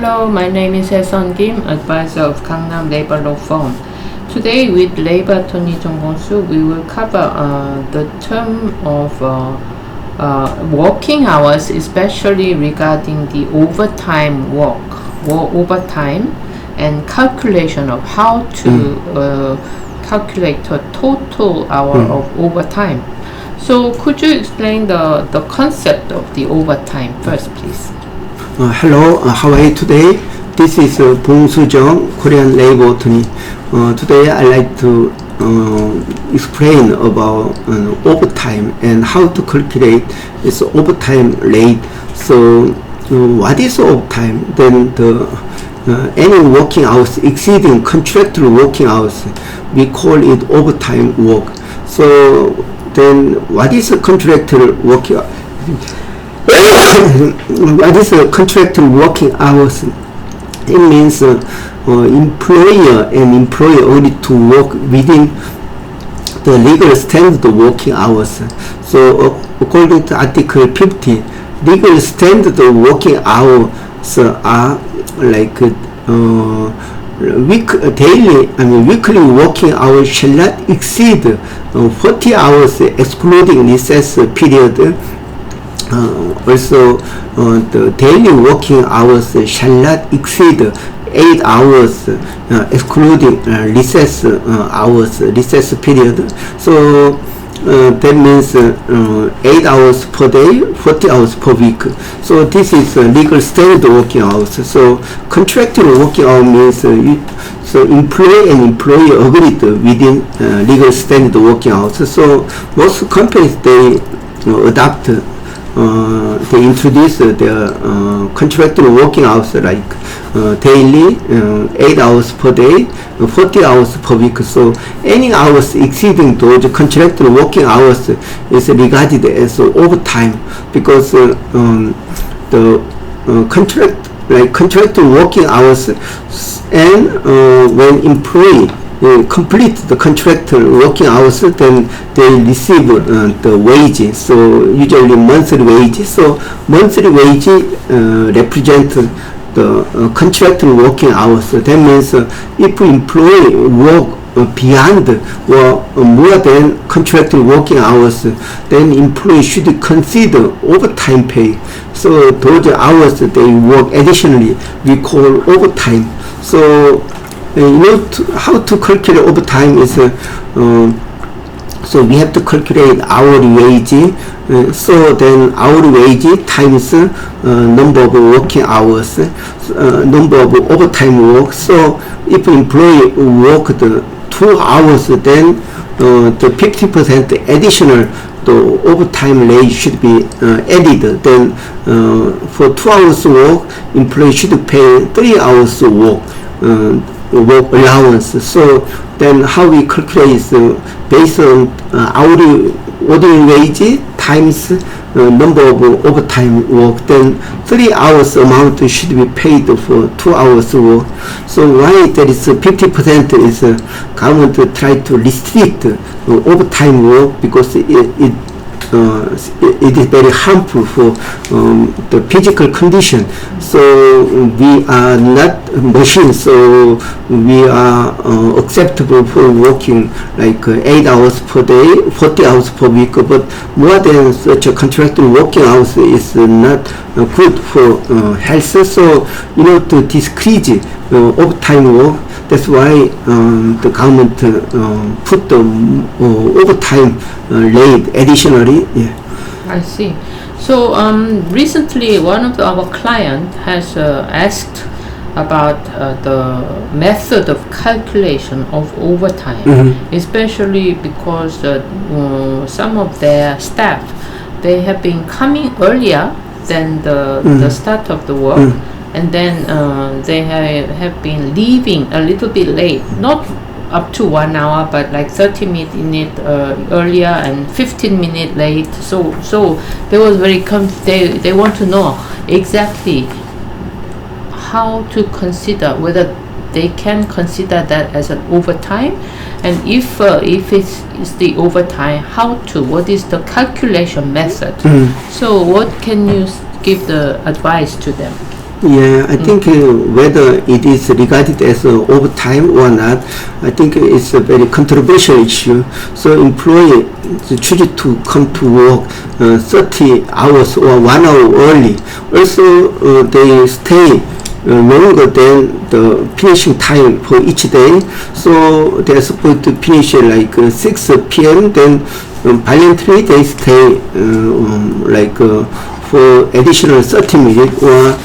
Hello, my name is Hae-sun Kim, advisor of Gangnam Labor Law Firm. Today with labor attorney Jung Kwon-soo, we will cover the term of working hours, especially regarding the overtime work, overtime, and calculation of how to calculate a total hour of overtime. So could you explain the concept of the overtime first, please? Hello, how are you today? This is Bong Soo-jung, Korean labor attorney. Today I'd like to explain about overtime and how to calculate this overtime rate. So what is overtime? Then any working hours exceeding contractual working hours, we call it overtime work. So then what is a contractual working hours? What is a contractual working hours? It means employer and employee agree to work within the legal standard working hours. So according to Article 50, legal standard working hours are like weekly working hours shall not exceed 40 hours excluding recess period. Also, the daily working hours shall not exceed 8 hours, excluding recess hours, recess period. So that means 8 hours per day, 40 hours per week. So this is legal standard working hours. So contractual working hour means so employee and employee agreed within legal standard working hours. So most companies they adopt. They introduce their contractual working hours like daily, 8 hours per day, 40 hours per week. So any hours exceeding those contractual working hours is regarded as overtime, because the contractual working hours, and when employee complete the contractual working hours, then they receive the wage. So usually monthly wage. So monthly wage represent the contractual working hours. That means if employee work beyond or more than contractual working hours, then employee should consider overtime pay. So those hours they work additionally we call overtime. So how to calculate overtime is so we have to calculate hourly wage. So then hourly wage times number of working hours, number of overtime work. So if employee worked 2 hours, then the 50% additional the overtime rate should be added. Then for 2 hours work, employee should pay 3 hours work allowance. So then how we calculate is based on hourly wage times number of overtime work. Then 3 hours amount should be paid for 2 hours work. So why there is 50% is government try to restrict overtime work, because it is very harmful for the physical condition. So we are not machines, so we are acceptable for working like 8 hours per day, 40 hours per week, but more than such a contractual working hours is not good for health. So to decrease overtime work, that's why the government put the overtime rate additionally. Yeah. I see. So recently one of our client has asked about the method of calculation of overtime, especially because some of their staff, they have been coming earlier than the start of the work, and then they have been leaving a little bit late, not up to 1 hour, but like 30 minutes earlier and 15 minutes late. So they was very they want to know exactly how to consider, whether they can consider that as an overtime, and if it's the overtime, what is the calculation method. So what can you give the advice to them? Yeah, I think whether it is regarded as overtime or not, I think it's a very controversial issue. So employee choose to come to work 30 hours or 1 hour early. Also, they stay longer than the finishing time for each day. So they're supposed to finish at like 6 p.m. Then voluntarily they stay for additional 30 minutes or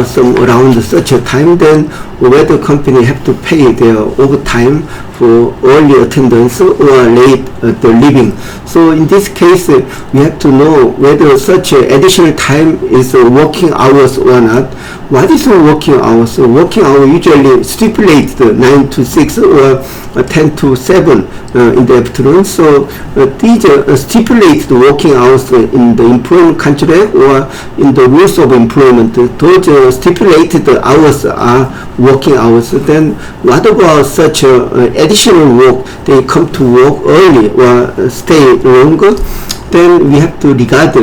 some around such a time. Then whether company have to pay their overtime for early attendance or late leaving. So in this case, we have to know whether such additional time is working hours or not. What is working hours? So working hour usually stipulates 9 to 6 or 10 to 7 in the afternoon. So these stipulated working hours in the employment contract or in the rules of employment. Those stipulated hours are working hours. Then what about such additional work? They come to work early or stay longer. Then we have to regard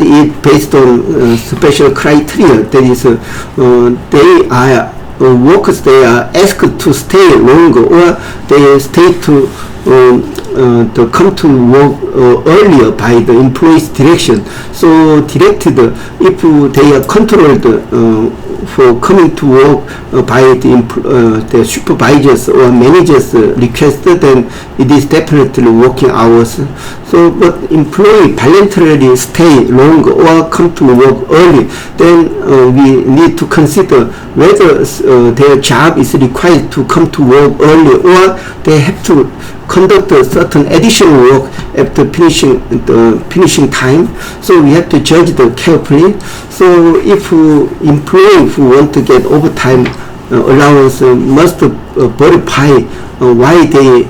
it based on special criteria. That is, they are workers. They are asked to stay longer, or they stay to come to work earlier by the employee's direction. So directed, if they are controlled for coming to work by the supervisors or managers request, then it is definitely working hours. So, but employee voluntarily stay longer or come to work early, then we need to consider whether their job is required to come to work early, or they have to conduct a certain additional work after finishing time. So we have to judge them carefully. So if employee who want to get overtime allowance must verify why they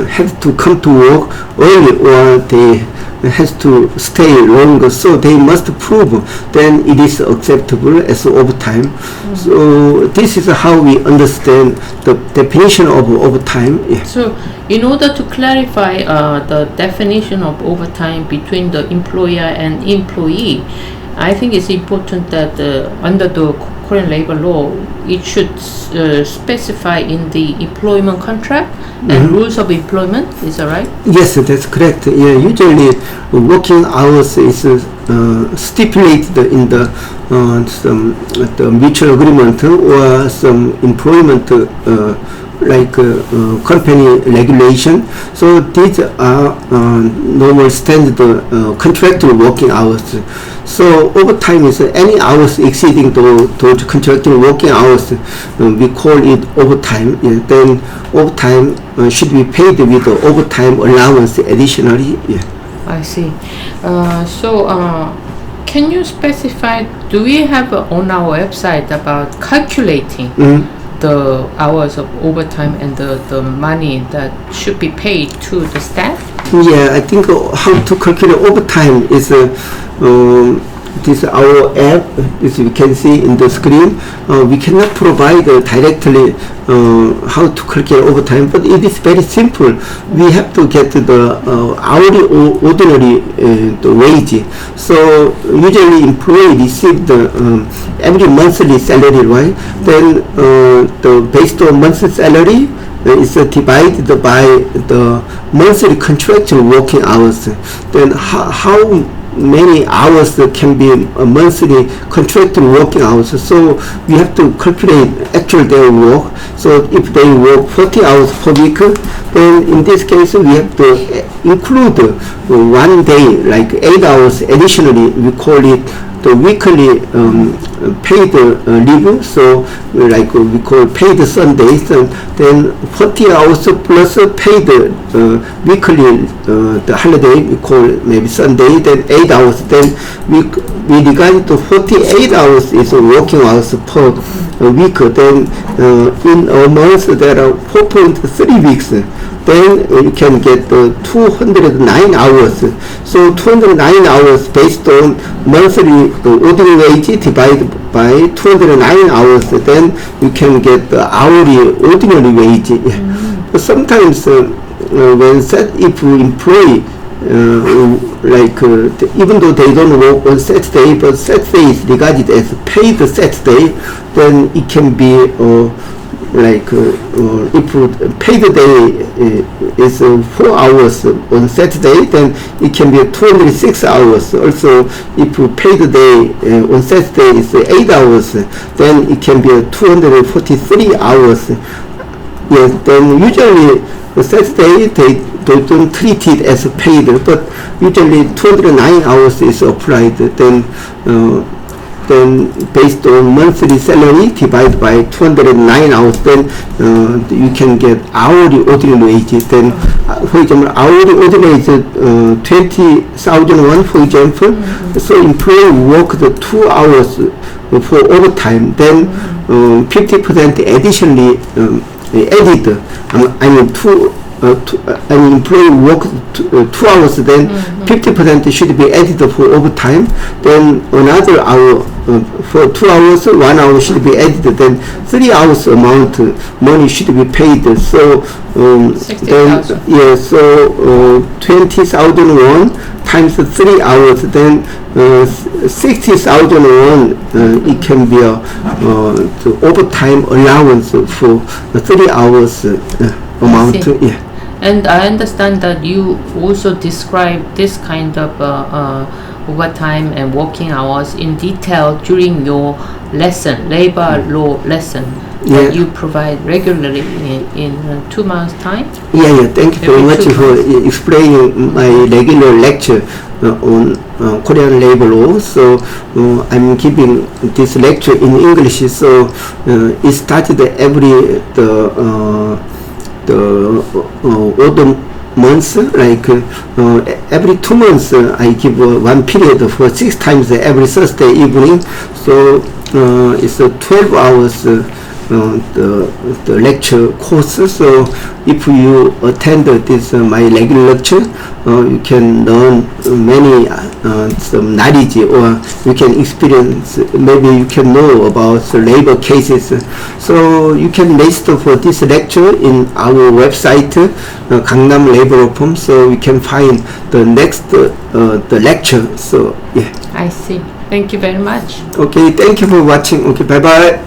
have to come to work early or they has to stay longer, so they must prove then it is acceptable as overtime. So this is how we understand the definition of overtime. Yeah. So in order to clarify the definition of overtime between the employer and employee, I think it's important that under the Korean labor law, it should specify in the employment contract and rules of employment. Is that right? Yes, that's correct. Yeah, usually working hours is stipulated in the mutual agreement or some employment company regulation. So these are normal standard contractual working hours. So overtime is any hours exceeding those contractual working hours. We call it overtime. Yeah. Then overtime should be paid with the overtime allowance additionally. Yeah. I see. Can you specify, do we have on our website about calculating the hours of overtime and the money that should be paid to the staff? Yeah, I think how to calculate overtime is this our app, as you can see in the screen. We cannot provide directly how to calculate overtime, but it is very simple. We have to get the hourly or ordinary the wage. So usually employee receive the every monthly salary, right? Then based on monthly salary, is divided by the monthly contractual working hours. Then how many hours can be a monthly contractual working hours. So we have to calculate actual their work. So if they work 40 hours per week, then in this case we have to include 1 day, like 8 hours additionally. We call it the weekly paid leave. So we call paid Sundays, and then 40 hours plus paid weekly the holiday, we call maybe Sunday, then 8 hours. Then we regard to 48 hours is working hours per week. Then in a month there are 4.3 weeks. Then you can get 209 hours. So 209 hours based on monthly ordinary wage divided by 209 hours. Then you can get the hourly ordinary wage. But sometimes when if employee even though they don't work on Saturday, but Saturday is regarded as paid Saturday, then it can be if paid day is 4 hours on Saturday, then it can be 206 hours. Also, if paid day on Saturday is 8 hours, then it can be 243 hours. Yes, then usually Saturday they don't treat it as paid, but usually 209 hours is applied. Then based on monthly salary divided by 209 hours, then you can get hourly ordinary wages. Then, for example, hourly ordinary is 20,000 won, for example. So employee worked 2 hours for overtime. Then 50% additionally added. An employee worked 2 hours, then 50% should be added for overtime. Then another hour for 2 hours, 1 hour should be added. Then 3 hours amount money should be paid. So then 20,000 won times 3 hours, then 60,000 won. It can be the overtime allowance for 3 hours amount. Yeah. And I understand that you also describe this kind of overtime and working hours in detail during your lesson, labor law lesson, that you provide regularly in 2 months' time? Yeah. Thank you very much for explaining my regular lecture on Korean labor law. So I'm giving this lecture in English. So it started every the autumn months, every 2 months I give one period for 6 times every Thursday evening. So it's 12 hours the lecture course. So if you attend this my regular lecture, you can learn many some knowledge, or you can experience, maybe you can know about labor cases. So you can register for this lecture in our website, Gangnam Labor Reform, so you can find the next the lecture. So yeah. I see. Thank you very much. Okay, thank you for watching. Okay, bye bye.